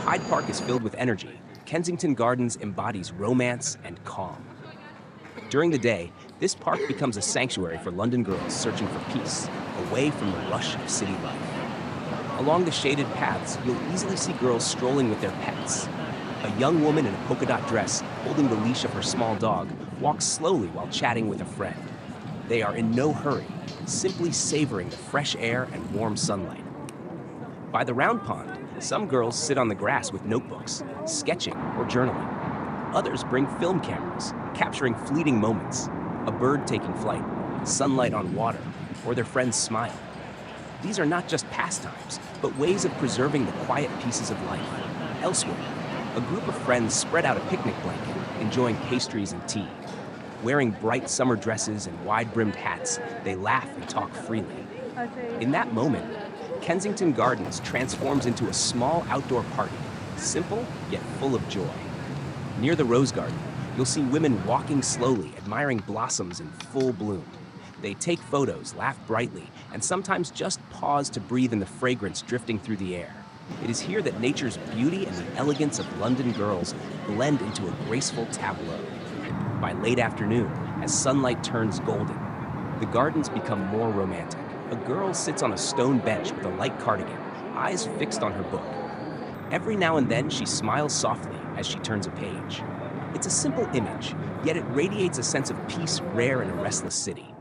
Hyde Park is filled with energy, Kensington Gardens embodies romance and calm. During the day, this park becomes a sanctuary for London girls searching for peace, away from the rush of city life. Along the shaded paths, you'll easily see girls strolling with their pets. A young woman in a polka dot dress, holding the leash of her small dog, walks slowly while chatting with a friend. They are in no hurry, simply savoring the fresh air and warm sunlight. By the round pond, some girls sit on the grass with notebooks, sketching or journaling. Others bring film cameras, capturing fleeting moments, a bird taking flight, sunlight on water, or their friend's smile. These are not just pastimes, but ways of preserving the quiet pieces of life. Elsewhere, a group of friends spread out a picnic blanket, enjoying pastries and tea. Wearing bright summer dresses and wide-brimmed hats, they laugh and talk freely. In that moment, Kensington Gardens transforms into a small outdoor party, simple yet full of joy. Near the Rose Garden, you'll see women walking slowly, admiring blossoms in full bloom. They take photos, laugh brightly, and sometimes just pause to breathe in the fragrance drifting through the air. It is here that nature's beauty and the elegance of London girls blend into a graceful tableau. By late afternoon, as sunlight turns golden, the gardens become more romantic. A girl sits on a stone bench with a light cardigan, eyes fixed on her book. Every now and then, she smiles softly as she turns a page. It's a simple image, yet it radiates a sense of peace rare in a restless city.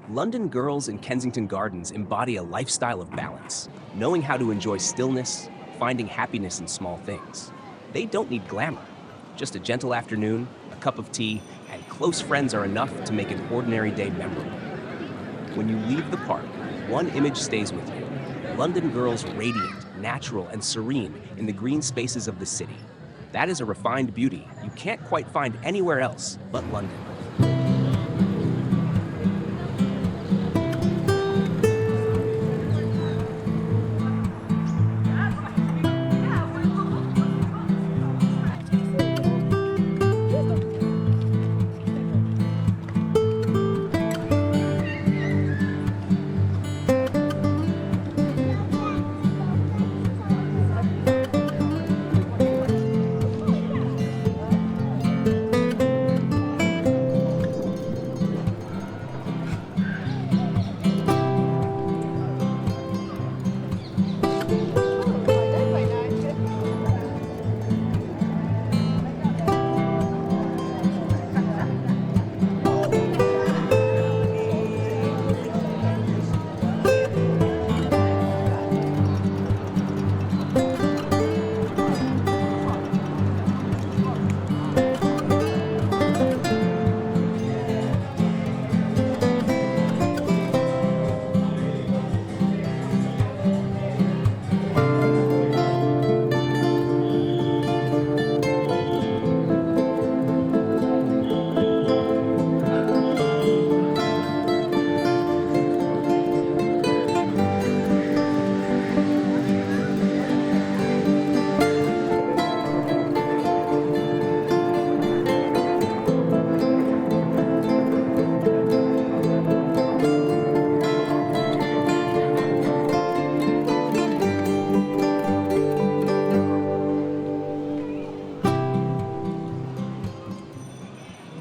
London girls in Kensington Gardens embody a lifestyle of balance, knowing how to enjoy stillness, finding happiness in small things. They don't need glamour. Just a gentle afternoon, a cup of tea, and close friends are enough to make an ordinary day memorable. When you leave the park, one image stays with you. London girls radiant, natural, and serene in the green spaces of the city. That is a refined beauty you can't quite find anywhere else but London.